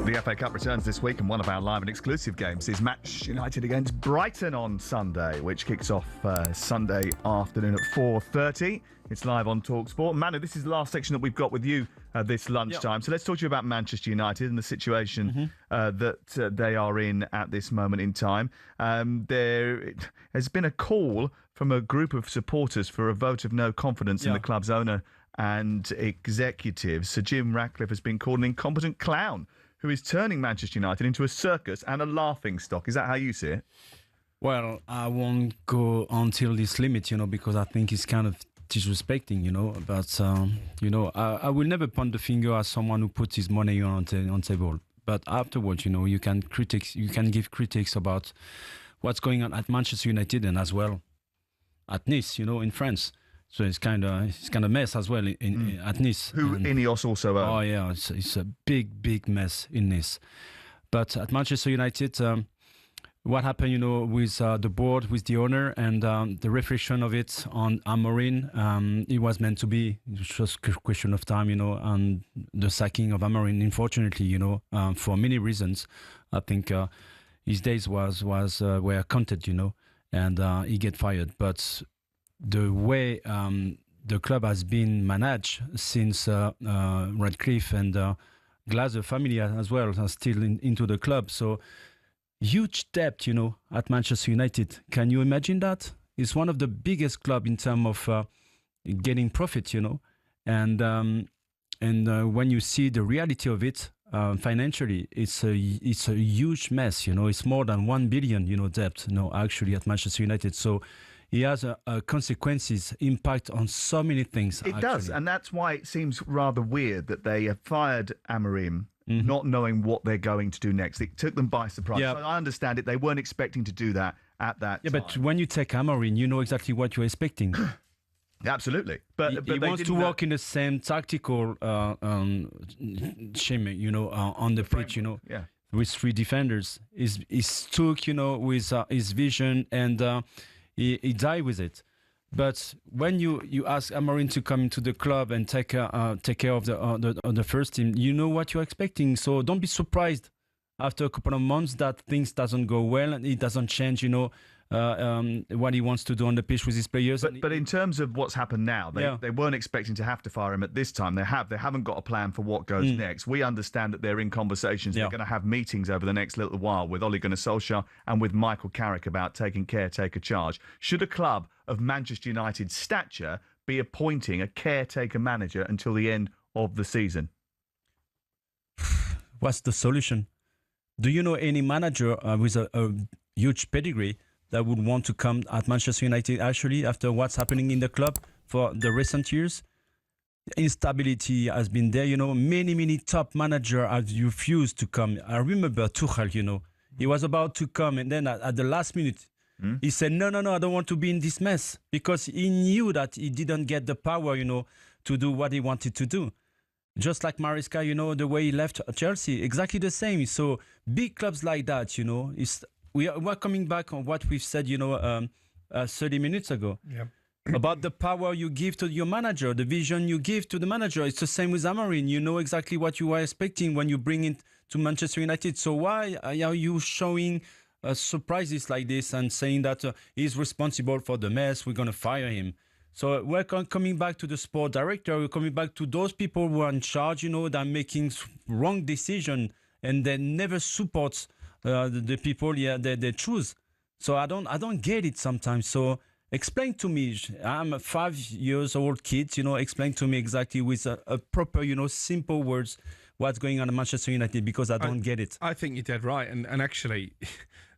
The FA Cup returns this week, and one of our live and exclusive games is Manchester United against Brighton on Sunday, which kicks off Sunday afternoon at 4:30. It's live on talkSPORT. Manu, this is the last section that we've got with you this lunchtime. Yep. So let's talk to you about Manchester United and the situation that they are in at this moment in time. There has been a call from a group of supporters for a vote of no confidence in the club's owner and executives. Sir Jim Ratcliffe has been called an incompetent clown who is turning Manchester United into a circus and a laughing stock. Is that how you see it? Well, I won't go until this limit, because I think it's kind of disrespecting, But, I will never point the finger at someone who puts his money on table. But afterwards, you can give critics about what's going on at Manchester United and as well at Nice, in France. So it's kind of mess as well at Nice. Who Ineos also own. Oh yeah, it's a big mess in Nice. But at Manchester United, what happened, with the board, with the owner, and the reflection of it on Amorim, it was meant to be. It was just a question of time, and the sacking of Amorim, unfortunately, for many reasons. I think his days were counted, and he get fired. But the way the club has been managed since Radcliffe and Glazer family as well are still into the club. So huge debt, at Manchester United. Can you imagine that? It's one of the biggest clubs in terms of getting profit, And when you see the reality of it financially, it's a huge mess, It's more than 1 billion, debt, actually at Manchester United. So he has consequences, impact on so many things. It does, and that's why it seems rather weird that they have fired Amorim, not knowing what they're going to do next. It took them by surprise. Yeah. So I understand it. They weren't expecting to do that at that time. But when you take Amorim, you know exactly what you're expecting. Absolutely. But he wants to work in the same tactical scheme, on the pitch, with 3 defenders. He's stuck, with his vision, and he died with it. But when you ask Amorim to come into the club and take care of the first team, you know what you're expecting. So don't be surprised after a couple of months that things doesn't go well and it doesn't change, what he wants to do on the pitch with his players. But in terms of what's happened now, they weren't expecting to have to fire him at this time. They haven't got a plan for what goes next. We understand that they're in conversations. They're going to have meetings over the next little while with Ole Gunnar Solskjaer and with Michael Carrick about taking caretaker charge. Should a club of Manchester United's stature be appointing a caretaker manager until the end of the season? What's the solution? Do you know any manager with a huge pedigree that would want to come at Manchester United actually after what's happening in the club for the recent years? Instability has been there, Many top managers have refused to come. I remember Tuchel, he was about to come, and then at the last minute, he said, no, I don't want to be in this mess, because he knew that he didn't get the power, to do what he wanted to do. Just like Maresca, the way he left Chelsea, exactly the same. So big clubs like that, we're coming back on what we've said, 30 minutes ago. Yep. About the power you give to your manager, the vision you give to the manager. It's the same with Amorim. You know exactly what you are expecting when you bring it to Manchester United. So why are you showing surprises like this and saying that he's responsible for the mess, we're going to fire him? So we're coming back to the sport director. We're coming back to those people who are in charge, that are making wrong decision and they never support the people they choose. So I don't get it sometimes. So explain to me. I'm a 5-year-old kid. Explain to me exactly with a proper, simple words what's going on at Manchester United, because I don't get it. I think you're dead right, and actually,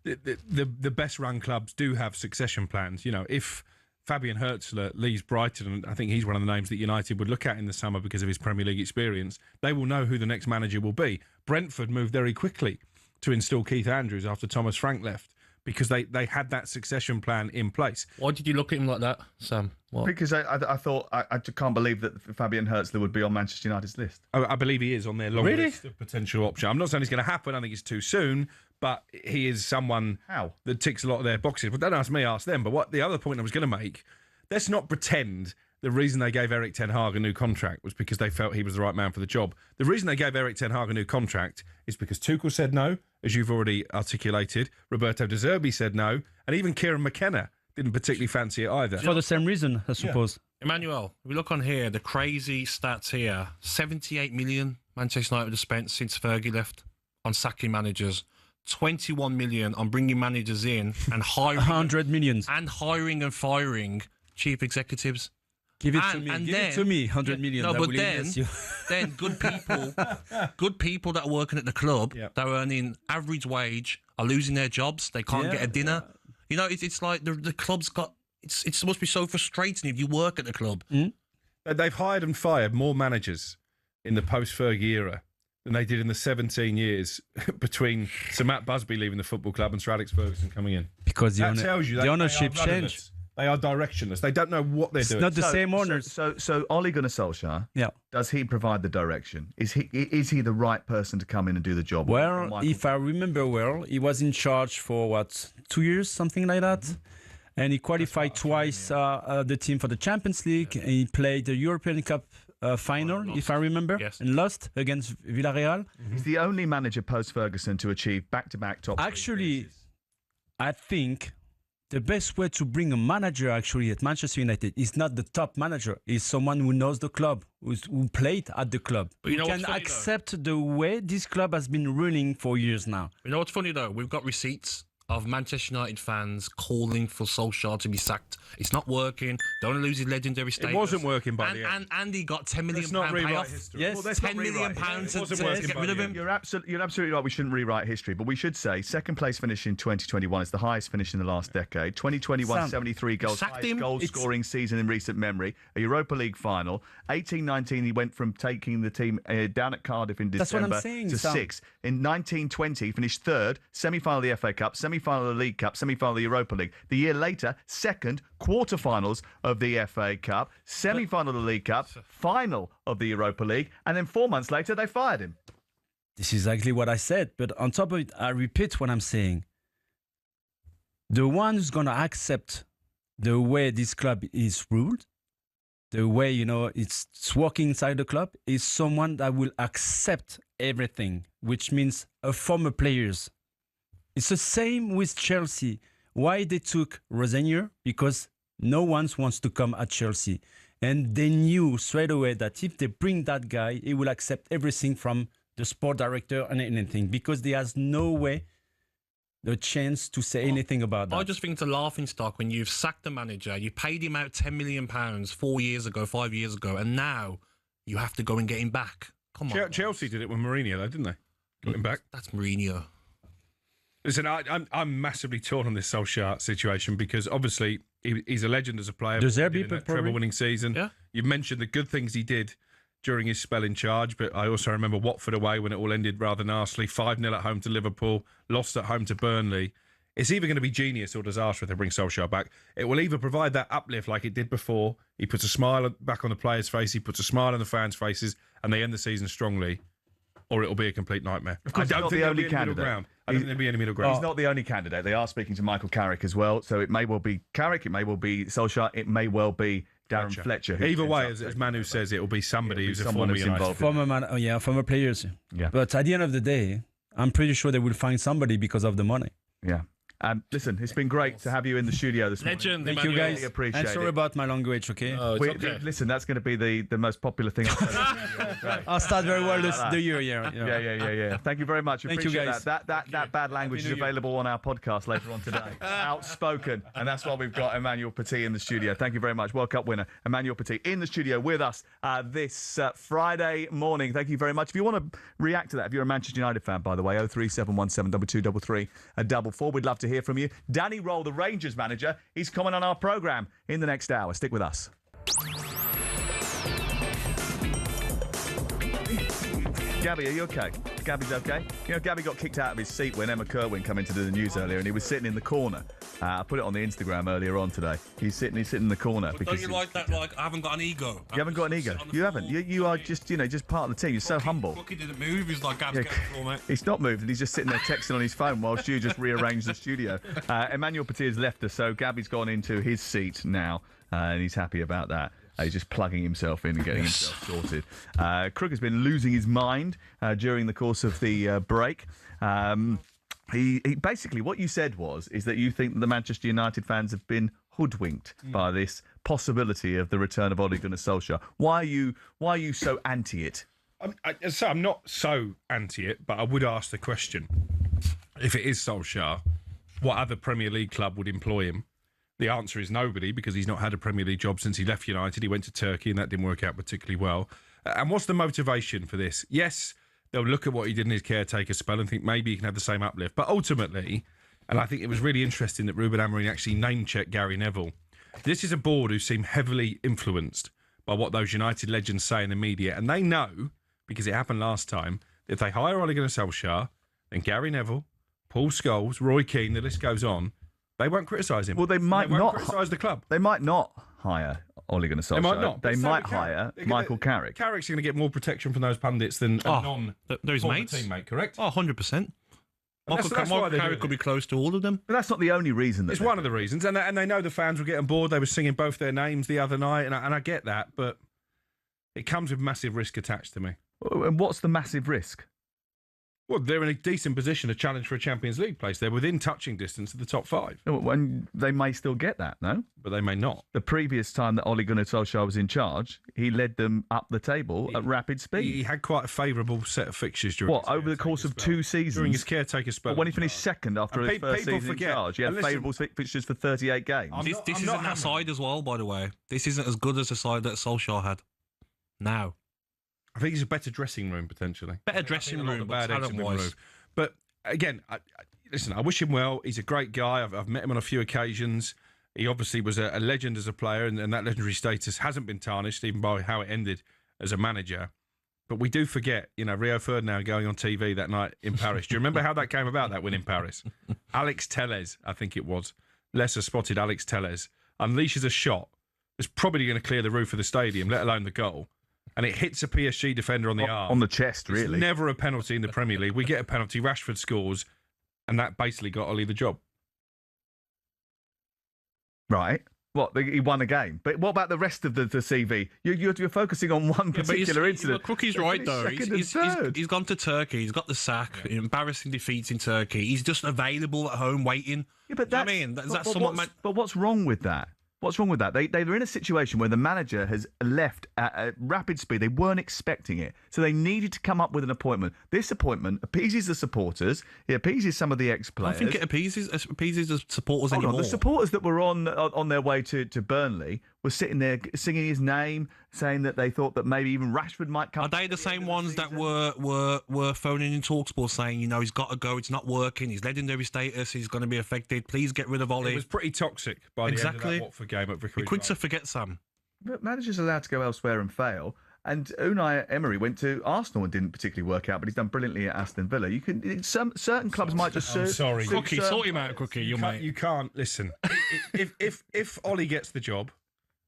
the best run clubs do have succession plans. If Fabian Hertzler leaves Brighton, and I think he's one of the names that United would look at in the summer because of his Premier League experience, they will know who the next manager will be. Brentford moved very quickly to install Keith Andrews after Thomas Frank left, because they had that succession plan in place. Why did you look at him like that, Sam? What? Because I thought, I can't believe that Fabian Hertzler would be on Manchester United's list. I believe he is on their long list of potential options. I'm not saying it's going to happen. I think it's too soon, but he is someone that ticks a lot of their boxes. But don't ask me, ask them. But what the other point I was going to make, let's not pretend the reason they gave Erik ten Hag a new contract was because they felt he was the right man for the job. The reason they gave Erik ten Hag a new contract is because Tuchel said no, as you've already articulated. Roberto De Zerbi said no, and even Kieran McKenna didn't particularly fancy it either. For the same reason, I suppose. Emmanuel, we look on here, the crazy stats here. 78 million Manchester United have spent since Fergie left on sacking managers. 21 million on bringing managers in and hiring 100 million. and hiring and firing chief executives. Give it to me. And Give then, it to me. 100 million. No, That but will impress you. then good people that are working at the club Yep. that are earning average wage are losing their jobs. They can't get a dinner. You know, it's like the club's got. It's supposed to be so frustrating if you work at the club. They've hired and fired more managers in the post-Fergie era than they did in the 17 years between Sir Matt Busby leaving the football club and Sir Alex Ferguson coming in. Because That tells you the they ownership are rudderless. changed. They are directionless. They don't know what they're It's doing. not the same owners. So Ole Gunnar Solskjaer, Yeah. does he provide the direction? Is he the right person to come in and do the job? Or Well, Michael? if I remember well, he was in charge for 2 years, something like that. And he qualified twice the team for the Champions League. And he played the European Cup final, if I remember, Yes. and lost against Villarreal. He's the only manager post Ferguson to achieve back-to-back top. Actually, I think the best way to bring a manager actually at Manchester United is not the top manager, is someone who knows the club, who played at the club, But you who know can what's funny, accept the way this club has been running for years now. You know what's funny though? We've got receipts of Manchester United fans calling for Solskjaer to be sacked. It's not working. Don't want to lose his legendary status. It wasn't working by the end. And Andy got £10 million Let's not rewrite payoff. history. Yes. Well, let's not £10 million rewrite pounds history. It to wasn't working get by rid of the him. end. You're absolutely right. We shouldn't rewrite history, but we should say second place finish in 2021 is the highest finish in the last decade. 2021, Sam, 73 goals, sacked highest him. goal-scoring season in recent memory. A Europa League final. 18-19, he went from taking the team down at Cardiff in That's what I'm December saying, to Sam. 6th. In 1920, finished third, semi-final of the FA Cup, semi-final of the League Cup, semi-final of the Europa League. The year later, second, quarter-finals of the FA Cup, semi-final of the League Cup, final of the Europa League, and then 4 months later, they fired him. This is exactly what I said. But on top of it, I repeat what I'm saying. The one who's going to accept the way this club is ruled, the way, it's working inside the club, is someone that will accept everything, which means a former players. It's the same with Chelsea. Why they took Rosenior? Because no one wants to come at Chelsea. And they knew straight away that if they bring that guy, he will accept everything from the sport director and anything, because there has no way the chance to say anything about that. I just think it's a laughing stock when you've sacked the manager, you paid him out £10 million 4 year ago, 5 years ago, and now you have to go and get him back. Come on. Chelsea did it with Mourinho, though, didn't they? Got him back. That's Mourinho. Listen, I'm massively torn on this Solskjaer situation because obviously he's a legend as a player. De Zerbi, He did in that treble-winning season. Yeah. You've mentioned the good things he did during his spell in charge, but I also remember Watford away when it all ended rather nastily. 5-0 at home to Liverpool, lost at home to Burnley. It's either going to be genius or disaster if they bring Solskjaer back. It will either provide that uplift like it did before. He puts a smile back on the players' face. He puts a smile on the fans' faces, and they end the season strongly. Or it'll be a complete nightmare. Of course, I don't think there'll be any middle candidate. ground. I don't think there'll be any middle ground. He's not the only candidate. They are speaking to Michael Carrick as well. So it may well be Carrick, it may well be Solskjaer, it may well be Darren Fletcher. who Either ends way, up as taking Manu over. says, it will be somebody who's a someone former who's United. involved. Former players. Yeah. But at the end of the day, I'm pretty sure they will find somebody because of the money. Yeah. Listen, it's been great to have you in the studio this morning. Legend, Thank you, Emmanuel. guys. Really appreciate And sorry it. about my language, okay? Oh, it's okay. Listen, that's going to be the most popular thing I've said. I'll start very well the year, yeah. Yeah. Thank you very much. Thank you, Appreciate guys. That bad language is available on our podcast later on today. Outspoken. And that's why we've got Emmanuel Petit in the studio. Thank you very much. World Cup winner, Emmanuel Petit, in the studio with us this Friday morning. Thank you very much. If you want to react to that, if you're a Manchester United fan, by the way, 03717 2233 44. We'd love to hear from you. Danny Roll, the Rangers manager, he's coming on our programme in the next hour. Stick with us. Gabby, are you okay? Gabby's okay? Gabby got kicked out of his seat when Emma Kerwin came into the news earlier, and he was sitting in the corner. I put it on the Instagram earlier on today. He's sitting in the corner. But don't you like that? Like, I haven't got an ego. You haven't got an ego. You haven't. You are just, just part of the team. You're so humble. Crookie didn't move. He's like, Gab's getting the floor, mate. He's not moved, and he's just sitting there texting on his phone whilst you just rearrange the studio. Emmanuel Petit has left us, so Gabby's gone into his seat now, and he's happy about that. He's just plugging himself in and getting himself sorted. Crook has been losing his mind during the course of the break. He basically, what you said is that you think that the Manchester United fans have been hoodwinked by this possibility of the return of Ole Gunnar Solskjaer. Why are you so anti it? I'm not so anti it, but I would ask the question: if it is Solskjaer, what other Premier League club would employ him? The answer is nobody, because he's not had a Premier League job since he left United. He went to Turkey, and that didn't work out particularly well. And what's the motivation for this? Yes, they'll look at what he did in his caretaker spell and think maybe he can have the same uplift. But ultimately, and I think it was really interesting that Ruben Amorim actually name-checked Gary Neville. This is a board who seem heavily influenced by what those United legends say in the media. And they know, because it happened last time, that if they hire Ole Gunnar Solskjaer, then Gary Neville, Paul Scholes, Roy Keane, the list goes on, they won't criticise him. Well, they might not criticise the club. They might not hire Ole Gunnar Solskjaer. They might not. They might hire Michael Carrick. Carrick's going to get more protection from those pundits than a those mates. teammate, correct? Oh, 100%. That's Michael why Carrick could be close to all of them. But that's not the only reason. It's one of the reasons, and they know the fans were getting bored. They were singing both their names the other night, and I get that, but it comes with massive risk attached to me. And what's the massive risk? Well, they're in a decent position to challenge for a Champions League place. They're within touching distance of the top 5. And they may still get that, no? But they may not. The previous time that Ole Gunnar Solskjaer was in charge, he led them up the table at rapid speed. He had quite a favourable set of fixtures during over the course of 2 seasons? During his caretaker spell. When he finished second after his first season in charge, he had favourable fixtures for 38 games. This isn't that side as well, by the way. This isn't as good as the side that Solskjaer had. Now. I think it's a better dressing room, potentially. Better dressing room, but talent-wise. But again, listen, I wish him well. He's a great guy. I've met him on a few occasions. He obviously was a legend as a player, and that legendary status hasn't been tarnished, even by how it ended as a manager. But we do forget, Rio Ferdinand going on TV that night in Paris. Do you remember how that came about, that win in Paris? Alex Telles, I think it was. Lesser spotted Alex Telles unleashes a shot that's probably going to clear the roof of the stadium, let alone the goal. And it hits a PSG defender on the arm. On the chest, really. It's never a penalty in the Premier League. We get a penalty, Rashford scores, and that basically got Ole the job. Right. What? He won a game. But what about the rest of the CV? You're focusing on one particular incident. Crookie's right, though. He's gone to Turkey. He's got the sack. Embarrassing defeats in Turkey. He's just available at home waiting. Yeah, but that's, you know what I mean? But what's wrong with that? What's wrong with that? They're in a situation where the manager has left at rapid speed. They weren't expecting it. So they needed to come up with an appointment. This appointment appeases the supporters. It appeases some of the ex-players. I think it appeases the supporters anymore. The supporters that were on their way to Burnley were sitting there singing his name, saying that they thought that maybe even Rashford might come. Are they the same ones that were phoning in talkSPORT saying, he's got to go, it's not working, his legendary status, he's going to be affected, please get rid of Ole? It was pretty toxic by the end of that Watford game at Vicarage. You're quick to forget, Sam. But managers are allowed to go elsewhere and fail. And Unai Emery went to Arsenal and didn't particularly work out, but he's done brilliantly at Aston Villa. You can certain clubs might just. I'm sorry, Cookie, sort him out, Cookie. You can't listen. if Ole gets the job,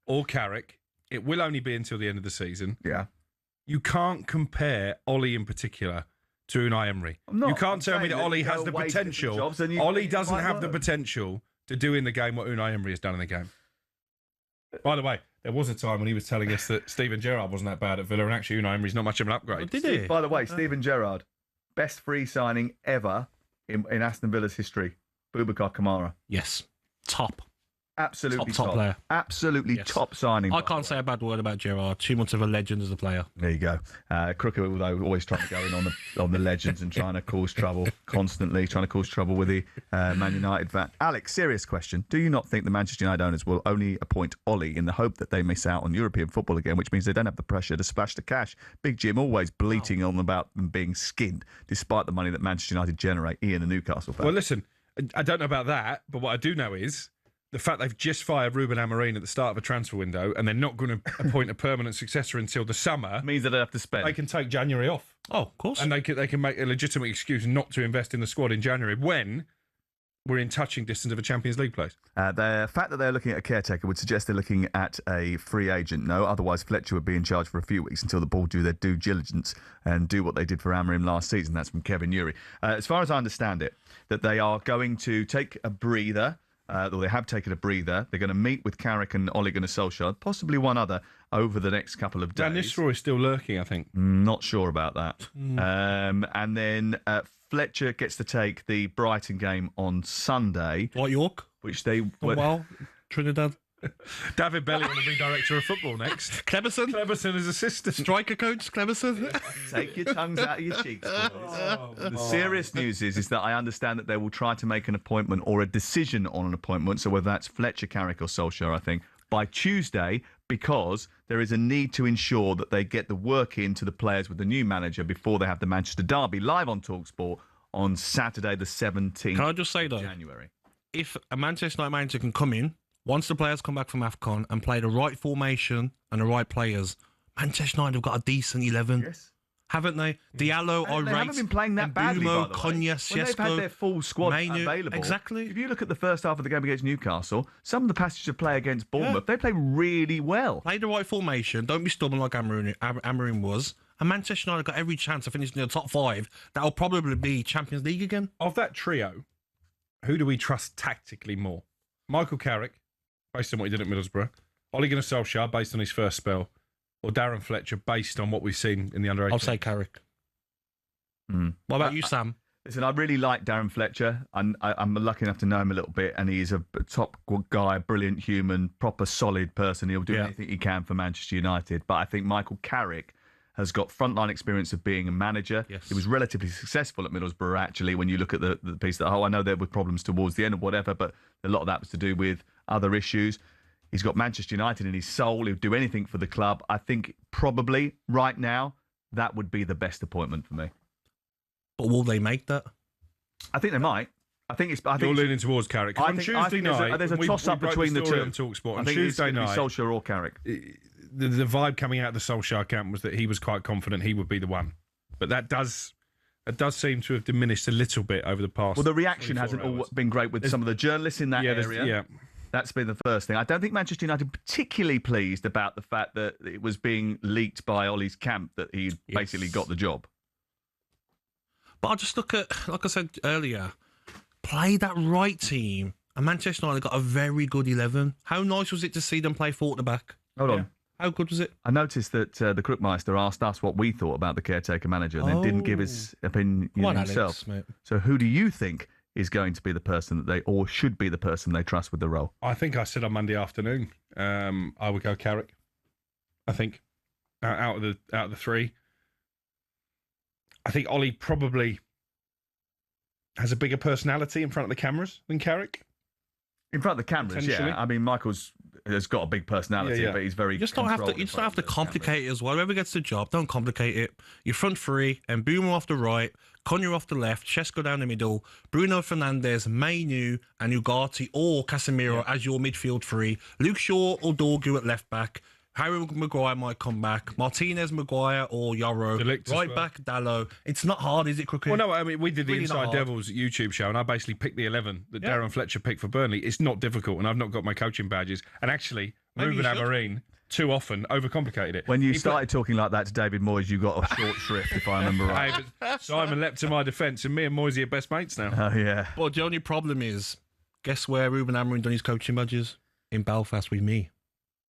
or Carrick, it will only be until the end of the season. Yeah, you can't compare Ole in particular to Unai Emery. You can't tell me that Ole has the potential. Ole doesn't have the potential to do in the game what Unai Emery has done in the game. By the way, there was a time when he was telling us that Steven Gerrard wasn't that bad at Villa, and actually Unai Emery's not much of an upgrade. Did he? By the way, Steven Gerrard, best free signing ever in Aston Villa's history. Boubacar Kamara. Yes. Top. Absolutely top player. Absolutely top signing. I can't say a bad word about Gerrard. Too much of a legend as a player. There you go. Crook, although always trying to go in on the legends and trying to cause trouble constantly, trying to cause trouble with the Man United fan. Alex, serious question. Do you not think the Manchester United owners will only appoint Ole in the hope that they miss out on European football again, which means they don't have the pressure to splash the cash? Big Jim always bleating on about them being skinned, despite the money that Manchester United generate. Ian, a Newcastle fan. Well, listen, I don't know about that, but what I do know is the fact they've just fired Ruben Amorim at the start of a transfer window and they're not going to appoint a permanent successor until the summer means that they have to spend. They can take January off. Oh, of course. And they can make a legitimate excuse not to invest in the squad in January when we're in touching distance of a Champions League place. The fact that they're looking at a caretaker would suggest they're looking at a free agent. No, otherwise Fletcher would be in charge for a few weeks until the board do their due diligence and do what they did for Amorim last season. That's from Kevin Urie. As far as I understand it, that they are going to take a breather though they have taken a breather. They're going to meet with Carrick and Ole Gunnar Solskjaer, possibly one other, over the next couple of days. Dan Nistelrooy is still lurking, I think. Not sure about that. And then Fletcher gets to take the Brighton game on Sunday. Dwight York. Which they... Well, Trinidad. David Belly want to be director of football next. Cleberson is assistant. Striker coach, Cleberson. Take your tongues out of your cheeks, boys. The serious news is that I understand that they will try to make an appointment or a decision on an appointment, so whether that's Fletcher, Carrick or Solskjaer, I think, by Tuesday, because there is a need to ensure that they get the work into the players with the new manager before they have the Manchester Derby live on talkSPORT on Saturday the 17th Can I just say, though, January. If a Manchester United manager can come in, once the players come back from AFCON and play the right formation and the right players, Manchester United have got a decent 11. Yes. Haven't they? Diallo, They haven't been playing that badly, by the way. Konya, When they've had their full squad Mainu, available. exactly. If you look at the first half of the game against Newcastle, some of the passages of play against Bournemouth, they play really well. Play the right formation. Don't be stubborn like Amorim was. And Manchester United got every chance of finishing in the top 5. That'll probably be Champions League again. Of that trio, who do we trust tactically more? Michael Carrick, based on what he did at Middlesbrough. Ole Gunnar Solskjaer, based on his first spell. Or Darren Fletcher, based on what we've seen in the under-18. I'll say Carrick. What about you, Sam? Listen, I really like Darren Fletcher. I'm lucky enough to know him a little bit, and he's a top guy, brilliant human, proper solid person. He'll do anything he can for Manchester United. But I think Michael Carrick has got frontline experience of being a manager. Yes. He was relatively successful at Middlesbrough, actually, when you look at the piece that, I know there were problems towards the end or whatever, but a lot of that was to do with other issues. He's got Manchester United in his soul. He'll do anything for the club. I think probably right now, that would be the best appointment for me. But will they make that? I think they might. You're leaning towards Carrick. On Tuesday night, there's a toss-up between the two. On talkSPORT. I think Tuesday night, night, Solskjaer or Carrick. The vibe coming out of the Solskjaer camp was that he was quite confident he would be the one. But that does seem to have diminished a little bit over the past. Well, the reaction hasn't all been great with some of the journalists in that area. Yeah. That's been the first thing. I don't think Manchester United are particularly pleased about the fact that it was being leaked by Ollie's camp that he basically got the job. But I just look at, like I said earlier, play that right team. And Manchester United got a very good 11. How nice was it to see them play 4 at the back? Hold on. How good was it? I noticed that the Crookmeister asked us what we thought about the caretaker manager and then didn't give his opinion himself. Alex, so who do you think is going to be the person that they, or should be the person they trust with the role? I think I said on Monday afternoon, I would go Carrick. I think out of the 3, I think Ollie probably has a bigger personality in front of the cameras than Carrick. In front of the cameras, yeah. I mean, Michael's has got a big personality, but he's very. You just don't have to complicate it as well. Whoever gets the job, don't complicate it. Your front 3, and Boomer off the right, Konya off the left, Šeško down the middle, Bruno Fernandes, Mainu, and Ugarte or Casemiro as your midfield 3. Luke Shaw or Dorgu at left back. Harry Maguire might come back. Martinez, Maguire, or Yarrow. Right back, Dallo. It's not hard, is it, Crook? Well, no, I mean, we did the Inside Devils YouTube show, and I basically picked the 11 that Darren Fletcher picked for Burnley. It's not difficult, and I've not got my coaching badges. And actually, Ruben Amorim too often overcomplicated it. When you started talking like that to David Moyes, you got a short shrift, if I remember right. Hey, but Simon leapt to my defence, and me and Moyes are best mates now. Oh, yeah. Well, the only problem is, guess where Ruben Amorim done his coaching badges? In Belfast with me.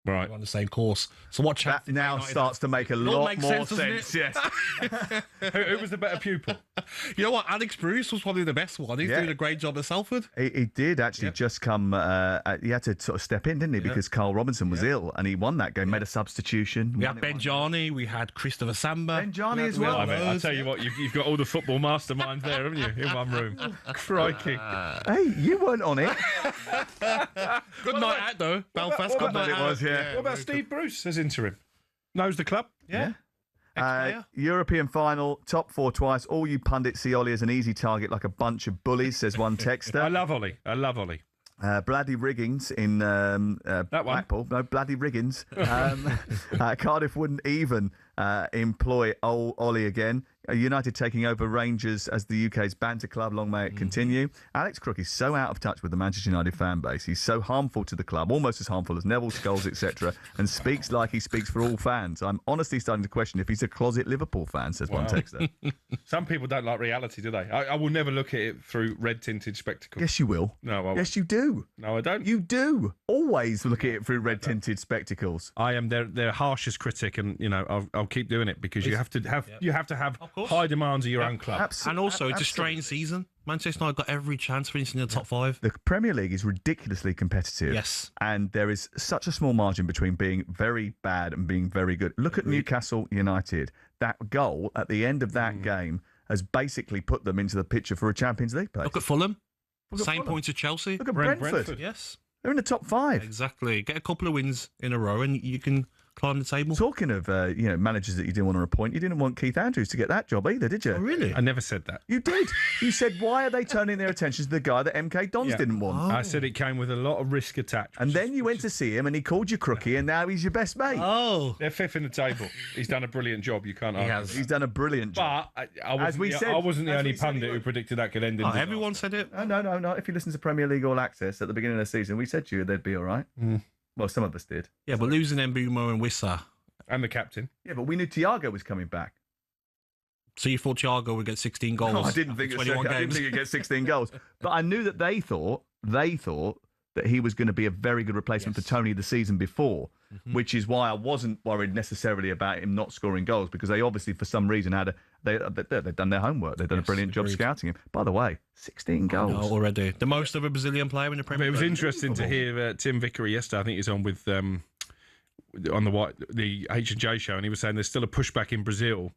Right. We're on the same course. So what chance? That now starts to make a lot more sense. Yes. Who was the better pupil? You know what? Alex Bruce was probably the best one. He's doing a great job at Salford. He did actually just come. He had to sort of step in, didn't he? Because Carl Robinson was ill, and he won that game. Made a substitution. We had Benjani. We had Christopher Samba. Benjani as well. I tell you what, you've got all the football masterminds there, haven't you? In one room. Crikey. Hey, you weren't on it. Good night out though. Belfast. Good night out. It was, yeah. What about Steve Bruce as interim? Knows the club? Yeah. European final, top 4 twice. All you pundits see Ollie as an easy target like a bunch of bullies, says one texter. I love Ollie. Bladdy Riggins in Blackpool. No, Bladdy Riggins. Cardiff wouldn't even employ old Ollie again. United taking over Rangers as the UK's banter club. Long may it continue. Alex Crook is so out of touch with the Manchester United fan base. He's so harmful to the club, almost as harmful as Neville, Scholes, etc., and speaks like he speaks for all fans. I'm honestly starting to question if he's a closet Liverpool fan, says one texter. Some people don't like reality, do they? I will never look at it through red-tinted spectacles. Yes, you will. No, I won't. Yes, you do. No, I don't. You do. Always look at it through red-tinted spectacles. I am their harshest critic, and I'll keep doing it because you have to have high demands of your own club. And also, it's a strange season. Manchester United got every chance for finishing in the top 5. The Premier League is ridiculously competitive. Yes. And there is such a small margin between being very bad and being very good. Look at Newcastle United. That goal at the end of that game has basically put them into the picture for a Champions League place. Look at Fulham. Look at Same Fulham. points as Chelsea. Look at Brentford. Yes. They're in the top 5. Exactly. Get a couple of wins in a row and you can climb the table. Talking of managers that you didn't want to appoint, you didn't want Keith Andrews to get that job either, did you? Oh, really? I never said that. You did. You said, why are they turning their attention to the guy that MK Dons didn't want? I said it came with a lot of risk attached. And then you went to see him and he called you Crookie and now he's your best mate. Oh. They're 5th in the table. He's done a brilliant job. You can't argue. He's done a brilliant job. But I wasn't the only pundit who predicted that could end in disaster. Everyone said it. No. If you listen to Premier League All Access at the beginning of the season, we said to you they'd be all right. Well, some of us did. Yeah, but losing Mbumo and Wissa. And the captain. Yeah, but we knew Thiago was coming back. So you thought Thiago would get 16 goals? No, I didn't think he'd get 16 goals. But I knew that they thought that he was going to be a very good replacement for Tony the season before, which is why I wasn't worried necessarily about him not scoring goals, because they obviously, for some reason, they'd done their homework. They'd done a brilliant job scouting him. By the way, 16 goals. No, already. The most of a Brazilian player in the Premier League. It was interesting to hear Tim Vickery yesterday. I think he's on with on the H&J show, and he was saying there's still a pushback in Brazil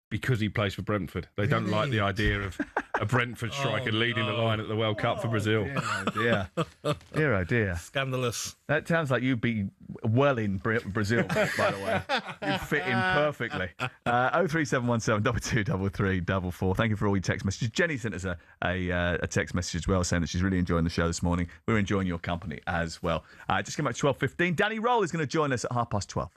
because he plays for Brentford. They don't like the idea of a Brentford striker leading the line at the World Cup for Brazil. Dear oh dear. Scandalous. That sounds like you'd be well in Brazil, by the way. You'd fit in perfectly. 03717 223344. Thank you for all your text messages. Jenny sent us a text message as well, saying that she's really enjoying the show this morning. We're enjoying your company as well. Just came back to 12:15. Danny Roll is going to join us at 12:30.